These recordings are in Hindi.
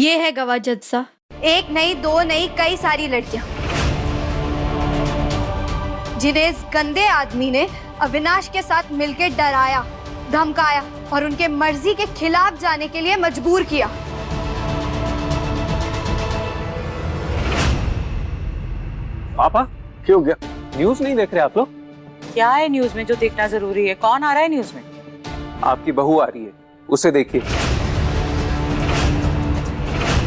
ये है गवाह जज साहब। एक नहीं, दो नहीं, कई सारी लड़कियां जिन्हें इस गंदे आदमी ने अविनाश के साथ मिलकर डराया, धमकाया और उनके मर्जी के खिलाफ जाने के लिए मजबूर किया। पापा क्यों गया? न्यूज़ नहीं देख रहे आप लोग? क्या है न्यूज में जो देखना जरूरी है? कौन आ रहा है न्यूज में? आपकी बहू आ रही है, उसे देखिए।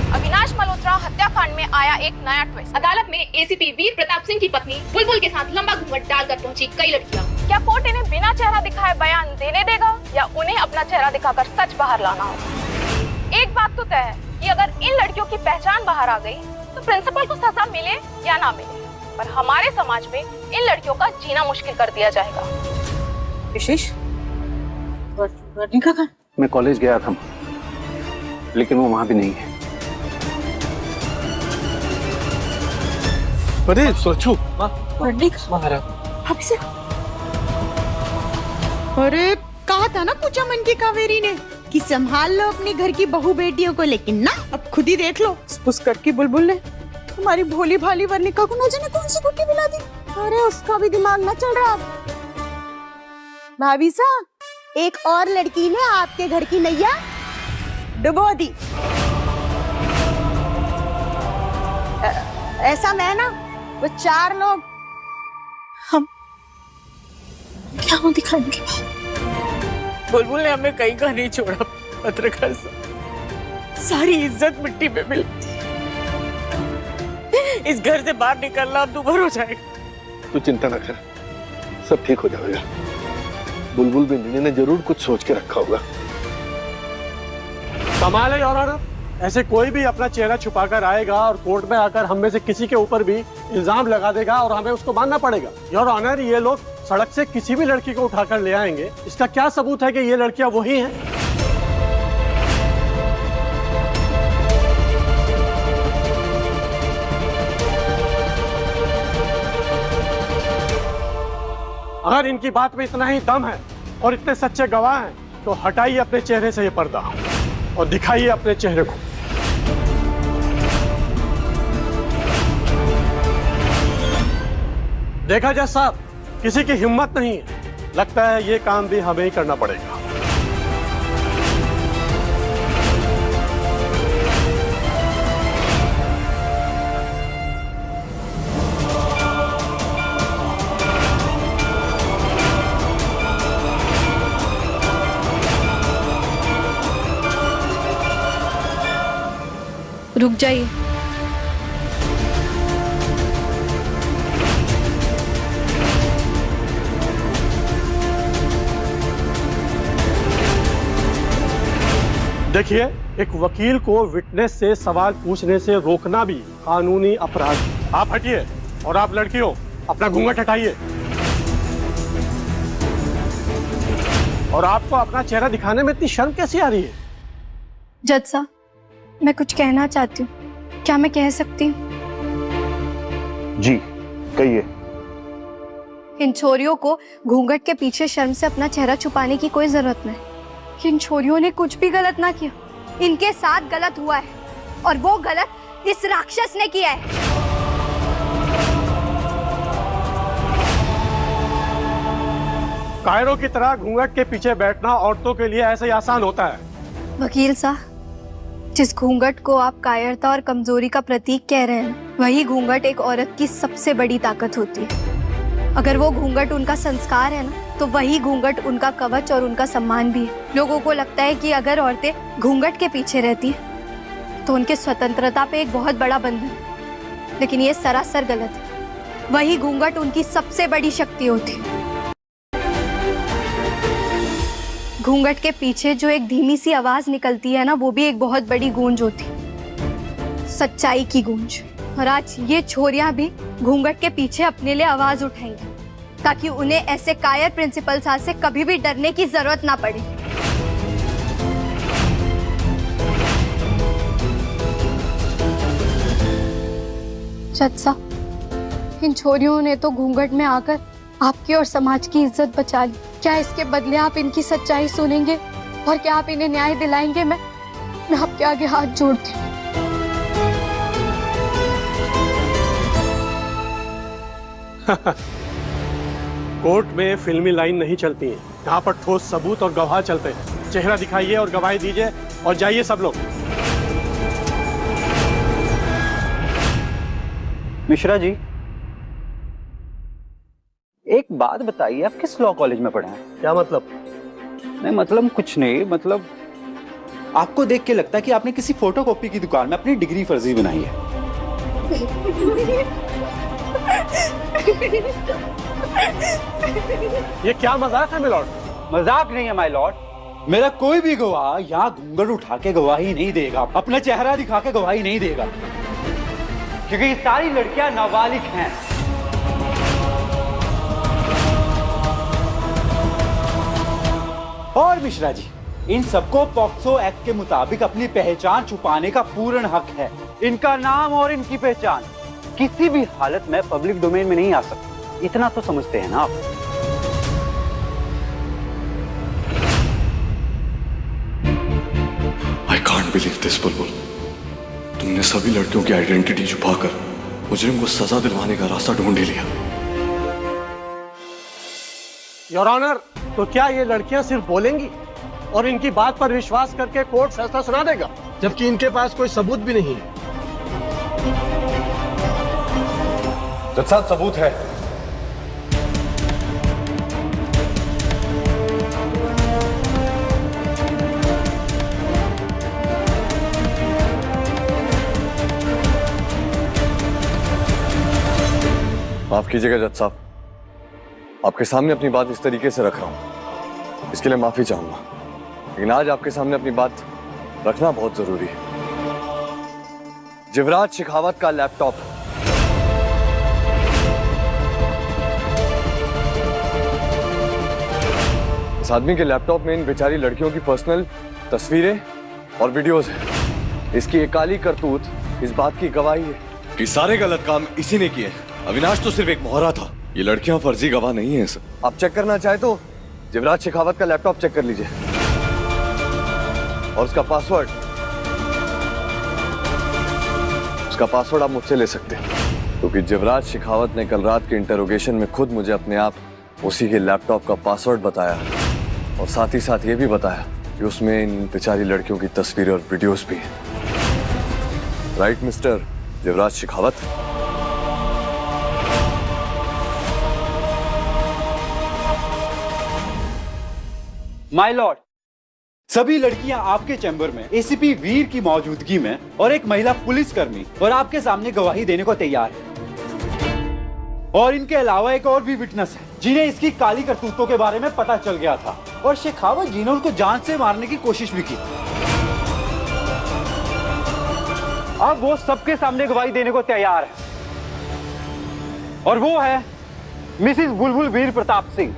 अविनाश मल्होत्रा हत्याकांड में आया एक नया ट्विस्ट। अदालत में एसीपी वीर प्रताप सिंह की पत्नी बुलबुल के साथ लंबा घूंघट डालकर पहुंची कई लड़कियां। क्या कोर्ट इन्हें बिना चेहरा दिखाए बयान देने देगा या उन्हें अपना चेहरा दिखाकर सच बाहर लाना होगा? एक बात तो तय है कि अगर इन लड़कियों की पहचान बाहर आ गई तो प्रिंसिपल को सजा मिले या ना मिले, पर हमारे समाज में इन लड़कियों का जीना मुश्किल कर दिया जाएगा। विशेष वर्णिका कहाँ? मैं कॉलेज गया था लेकिन वो वहां भी नहीं है। अरे सोचू अरे कहा था ना पूजा मन की कावेरी ने कि संभाल लो अपने घर की बहू बेटियों को, लेकिन ना अब खुद ही देख लो। पुस्कट की बुलबुल ने हमारी भोली भाली वर्णिका को न जाने कौन सी गुट्टी पिला दी। अरे उसका भी दिमाग ना चल रहा। भाभी साहब, एक और लड़की ने आपके घर की नैया डुबो दी। ऐसा मैं ना वो चार लोग हम क्या हो दिखाएंगे। बुलबुल ने हमें कहीं का नहीं छोड़ा। पत्रकार सारी इज्जत मिट्टी में मिली। इस घर से बाहर निकलना अब दुभर हो जाएगा। तू चिंता न कर, सब ठीक हो जाएगा। बुलबुल बिंदी ने जरूर कुछ सोच के रखा होगा। कमाल है योर ऑनर, ऐसे कोई भी अपना चेहरा छुपाकर आएगा और कोर्ट में आकर हम में से किसी के ऊपर भी इल्जाम लगा देगा और हमें उसको मानना पड़ेगा। योर ऑनर, ये लोग सड़क से किसी भी लड़की को उठाकर ले आएंगे, इसका क्या सबूत है कि ये लड़कियां वही हैं? अगर इनकी बात में इतना ही दम है और इतने सच्चे गवाह हैं तो हटाइए अपने चेहरे से ये पर्दा और दिखाइए अपने चेहरे को। देखा जज साहब, किसी की हिम्मत नहीं है। लगता है ये काम भी हमें ही करना पड़ेगा। रुक जाइए। देखिए, एक वकील को विटनेस से सवाल पूछने से रोकना भी कानूनी अपराध है। आप हटिए और आप लड़कियों अपना घूंघट हटाइए और आपको अपना चेहरा दिखाने में इतनी शर्म कैसी आ रही है? जज साहब, मैं कुछ कहना चाहती हूँ, क्या मैं कह सकती हूँ? जी कहिए। इन छोरियों को घूंघट के पीछे शर्म से अपना चेहरा छुपाने की कोई जरूरत नहीं। इन छोरियों ने कुछ भी गलत ना किया, इनके साथ गलत हुआ है और वो गलत इस राक्षस ने किया है। कायरों की तरह घूंघट के पीछे बैठना औरतों के लिए ऐसे ही आसान होता है। वकील साहब, जिस घूंघट को आप कायरता और कमजोरी का प्रतीक कह रहे हैं, वही घूंघट एक औरत की सबसे बड़ी ताकत होती है। अगर वो घूंघट उनका संस्कार है ना, तो वही घूंघट उनका कवच और उनका सम्मान भी है। लोगों को लगता है कि अगर औरतें घूंघट के पीछे रहती हैं, तो उनके स्वतंत्रता पे एक बहुत बड़ा बंधन, लेकिन ये सरासर गलत है। वही घूंघट उनकी सबसे बड़ी शक्ति होती है। घूंघट के पीछे जो एक धीमी सी आवाज निकलती है ना, वो भी एक बहुत बड़ी गूंज होती है, सच्चाई की गूंज। और आज ये छोरियां भी घूंघट के पीछे अपने लिए आवाज उठाएंगी, ताकि उन्हें ऐसे कायर प्रिंसिपल साहब से कभी भी डरने की जरूरत ना पड़े। जज साहब, इन छोरियों ने तो घूंघट में आकर आपकी और समाज की इज्जत बचा ली। क्या इसके बदले आप इनकी सच्चाई सुनेंगे और क्या आप इन्हें न्याय दिलाएंगे? मैं आपके आगे हाथ जोड़ती हूँ। कोर्ट में फिल्मी लाइन नहीं चलती है, यहाँ पर ठोस सबूत और गवाह चलते हैं। चेहरा दिखाइए और गवाही दीजिए और जाइए सब लोग। मिश्रा जी, एक बात बताइए, आप किस लॉ कॉलेज में पढ़े हैं? क्या मतलब? नहीं मतलब कुछ नहीं, मतलब आपको देख के लगता है कि आपने किसी फोटोकॉपी की दुकान में अपनी डिग्री फर्जी बनाई है। ये क्या मजाक है मिलॉर्ड? मजाक नहीं है माय लॉर्ड, मेरा कोई भी गवाह यहाँ घूंघट उठा के गवाही नहीं देगा, अपना चेहरा दिखा के गवाही नहीं देगा, क्योंकि ये सारी लड़कियां नाबालिग हैं। और मिश्रा जी, इन सबको पॉक्सो एक्ट के मुताबिक अपनी पहचान छुपाने का पूर्ण हक है। इनका नाम और इनकी पहचान किसी भी हालत में पब्लिक डोमेन में नहीं आ सकती, इतना तो समझते हैं ना आप? I can't believe this, बुलबुल। तुमने सभी लड़कियों की आइडेंटिटी छुपाकर मुजरिम को सजा दिलवाने का रास्ता ढूंढ ही लिया। योर ऑनर, तो क्या ये लड़कियां सिर्फ बोलेंगी और इनकी बात पर विश्वास करके कोर्ट फैसला सुना देगा, जबकि इनके पास कोई सबूत भी नहीं है? जज साहब, सबूत है। माफ कीजिएगा जज साहब, आपके सामने अपनी बात इस तरीके से रख रहा हूं, इसके लिए माफी चाहूंगा, लेकिन आज आपके सामने अपनी बात रखना बहुत जरूरी है। जिवराज शेखावत का लैपटॉप, इस आदमी के लैपटॉप में इन बेचारी लड़कियों की पर्सनल तस्वीरें और वीडियोस हैं। इसकी एक काली करतूत इस बात की गवाही है कि सारे गलत काम इसी ने किए। अविनाश तो सिर्फ एक मोहरा था, ये लड़कियां फर्जी गवाह नहीं है सर। आप चेक करना चाहे तो जिवराज शेखावत का लैपटॉप चेक कर लीजिए और उसका पासवर्ड आप मुझसे ले सकते हैं, क्योंकि जिवराज शेखावत ने कल रात के इंटरोगेशन में खुद मुझे अपने आप उसी के लैपटॉप का पासवर्ड बताया और साथ ही साथ ये भी बताया कि उसमें इन बेचारी लड़कियों की तस्वीरें और वीडियोस भी हैं। Right mister Jivraj Shekhawat? My lord, सभी लड़कियां आपके चैम्बर में एसीपी वीर की मौजूदगी में और एक महिला पुलिसकर्मी और आपके सामने गवाही देने को तैयार है। और इनके अलावा एक और भी विटनेस है जिन्हें इसकी काली करतूतों के बारे में पता चल गया था और शेखावत जी ने उनको जान से मारने की कोशिश भी की। अब वो सबके सामने गवाही देने को तैयार है और वो है मिसिस बुलबुल वीर प्रताप सिंह।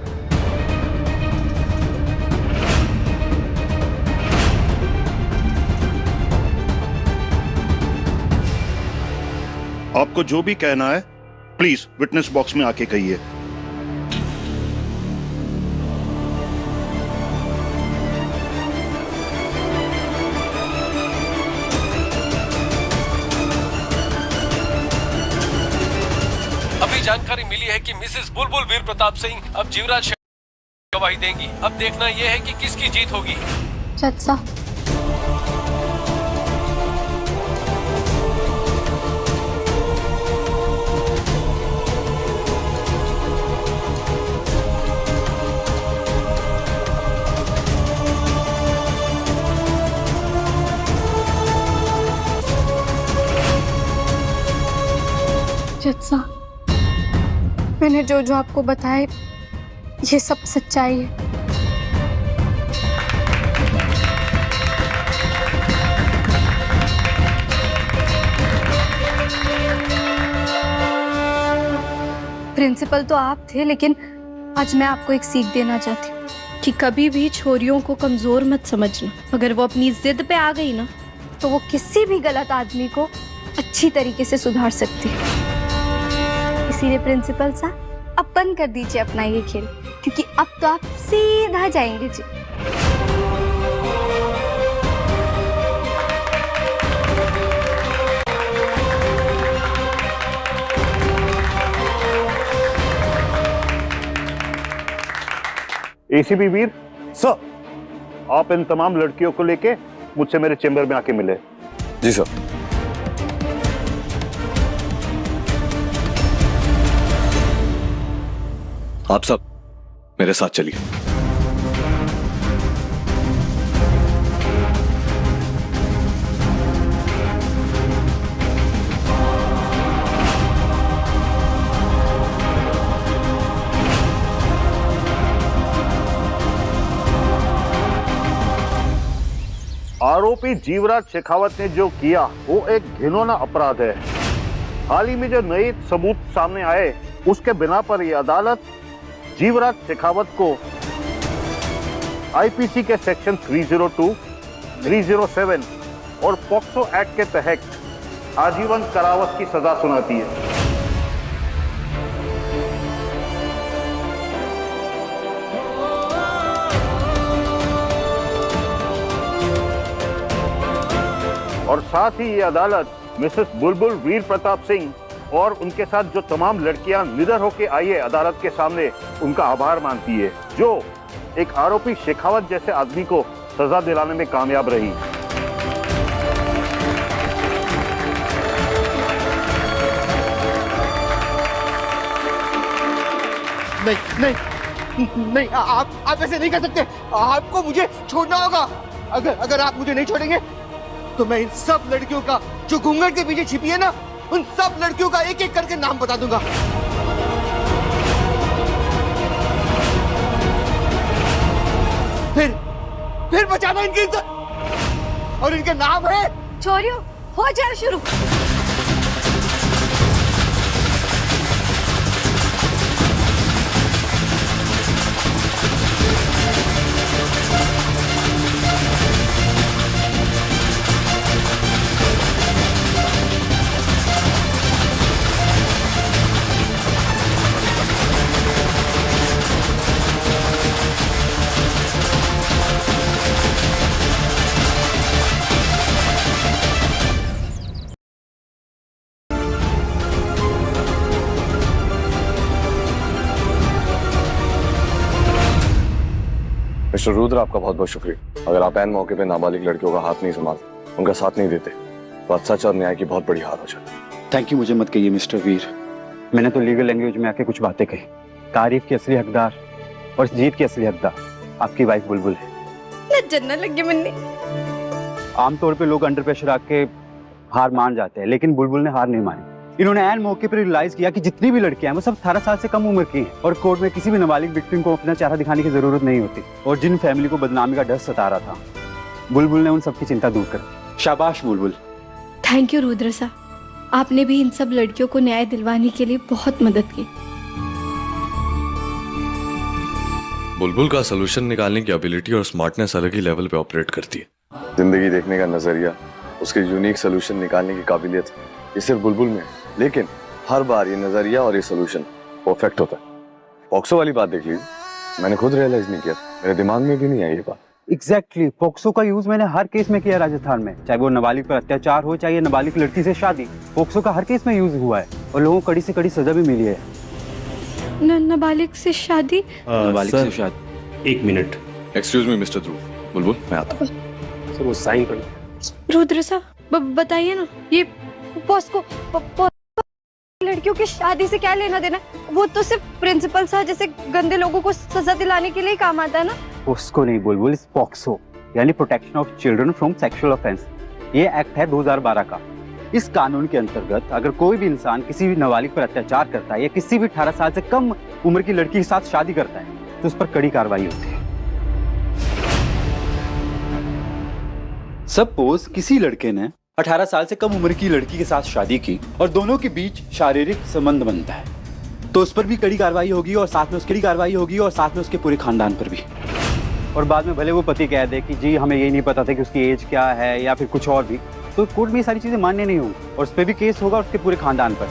आपको जो भी कहना है प्लीज विटनेस बॉक्स में आके कहिए। अभी जानकारी मिली है कि मिसेस बुलबुल वीर प्रताप सिंह अब जिवराज गवाही देंगी। अब देखना यह है कि किसकी जीत होगी। जज साहब, जज साहब, मैंने जो जो आपको बताया ये सब सच्चाई है। प्रिंसिपल तो आप थे, लेकिन आज मैं आपको एक सीख देना चाहती हूँ कि कभी भी छोरियों को कमजोर मत समझना। अगर वो अपनी जिद पे आ गई ना, तो वो किसी भी गलत आदमी को अच्छी तरीके से सुधार सकती है। इसीलिए प्रिंसिपल साहब, अब बंद कर दीजिए अपना ये खेल, क्योंकि अब तो आप सीधा जाएंगे जी। एसीपी वीर, सर। आप इन तमाम लड़कियों को लेके मुझसे मेरे चेंबर में आके मिले। जी सर। आप सब मेरे साथ चलिए। आरोपी जीवराज शेखावत ने जो किया वो एक घिनौना अपराध है। हाल ही में जो नए सबूत सामने आए उसके बिना पर यह अदालत जीवराज शेखावत को आईपीसी के सेक्शन 302, 307 और पॉक्सो एक्ट के तहत आजीवन कारावास की सजा सुनाती है। और साथ ही ये अदालत मिसेस बुलबुल वीर प्रताप सिंह और उनके साथ जो तमाम लड़कियां निडर होके आई है अदालत के सामने, उनका आभार मानती है, जो एक आरोपी शेखावत जैसे आदमी को सजा दिलाने में कामयाब रही। नहीं, आप ऐसे नहीं कर सकते। आपको मुझे छोड़ना होगा। अगर आप मुझे नहीं छोड़ेंगे तो मैं इन सब लड़कियों का जो घूंघट के पीछे छिपी है ना, उन सब लड़कियों का एक एक करके नाम बता दूंगा। फिर बचाना इनकी इज्जत, और इनका नाम है चोरियों हो जाए शुरू। मिस्टर रुद्र, आपका बहुत बहुत शुक्रिया। अगर आप ऐन मौके पे नाबालिग लड़कियों का हाथ नहीं संभालते, उनका साथ नहीं देते, तो आज सच और न्याय की बहुत बड़ी हार हो जाती। थैंक यू, मुझे मत कहिए मिस्टर वीर। मैंने तो लीगल लैंग्वेज में आके कुछ बातें कही। तारीफ की असली हकदार और इस जीत की असली हकदार आपकी वाइफ बुलबुल है। जन्नत लगी मन्नी। आमतौर पे लोग अंडर प्रेशर आके हार मान जाते हैं, लेकिन बुलबुल ने हार नहीं मानी। इन्होंने ऐन मौके पर रियलाइज किया कि जितनी भी लड़कियां हैं वो सब 18 साल से कम उम्र की हैं और कोर्ट में किसी भी नाबालिग विक्टिम को अपना चेहरा दिखाने की जरूरत नहीं होती। और जिन फैमिली को बदनामी का डर सता रहा था, बुलबुल ने उन सबकी चिंता दूर कर। शाबाश बुलबुल। थैंक यू रुद्र साहब, आपने भी इन सब लड़कियों को न्याय दिलवाने के लिए बहुत मदद की। बुलबुल का सोल्यूशन निकालने की एबिलिटी और स्मार्टनेस अलग ही लेवल पे ऑपरेट करती है। जिंदगी देखने का नजरिया, उसके यूनिक सोल्यूशन निकालने की काबिलियत, ये सिर्फ बुलबुल में, लेकिन हर बार ये नजरिया और ये सोल्यूशन परफेक्ट होता है। पॉक्सो वाली बात देख लीजिए, मैंने खुद रियलाइज नहीं किया, मेरे दिमाग में भी नहीं आई ये बात। एग्जैक्टली, पॉक्सो का यूज मैंने हर केस में किया राजस्थान में, चाहे वो नाबालिग पर अत्याचार हो, चाहे नाबालिग लड़की से शादी। पॉक्सो का हर केस में यूज हुआ है और लोगों को कड़ी से कड़ी सजा भी मिली है। नाबालिग से शादी? नाबालिग से शादी। 1 मिनट। एक्सक्यूज मी मिस्टर ध्रुव, बुलबुल मैं आता हूँ। सर वो साइन कर। रुद्र साहब बताइए ना, ये पॉस्को लड़कियों की शादी से क्या लेना देना? वो तो सिर्फ प्रिंसिपल साहब जैसे गंदे लोगों को सजा दिलाने के लिए काम आता है ना। उसको नहीं बुलबुल, इस पॉक्सो यानी protection of children from sexual offence, ये एक्ट है 2012 का। इस कानून के अंतर्गत अगर कोई भी इंसान किसी भी नाबालिग पर अत्याचार करता है या किसी भी 18 साल से कम उम्र की लड़की के साथ शादी करता है तो उस पर कड़ी कार्रवाई होती है। सपोज किसी लड़के ने 18 साल से कम उम्र की लड़की के साथ शादी की और दोनों के बीच शारीरिक संबंध बनता है, तो उस पर भी कड़ी कार्रवाई होगी और साथ में उसकी कार्रवाई होगी और साथ में उसके पूरे खानदान पर भी। और बाद में भले वो पति कह दे कि जी हमें ये नहीं पता था कि उसकी एज क्या है या फिर कुछ और भी, तो कोर्ट में ये सारी चीजें मान्य नहीं होंगी और उस पर भी केस होगा उसके पूरे खानदान पर।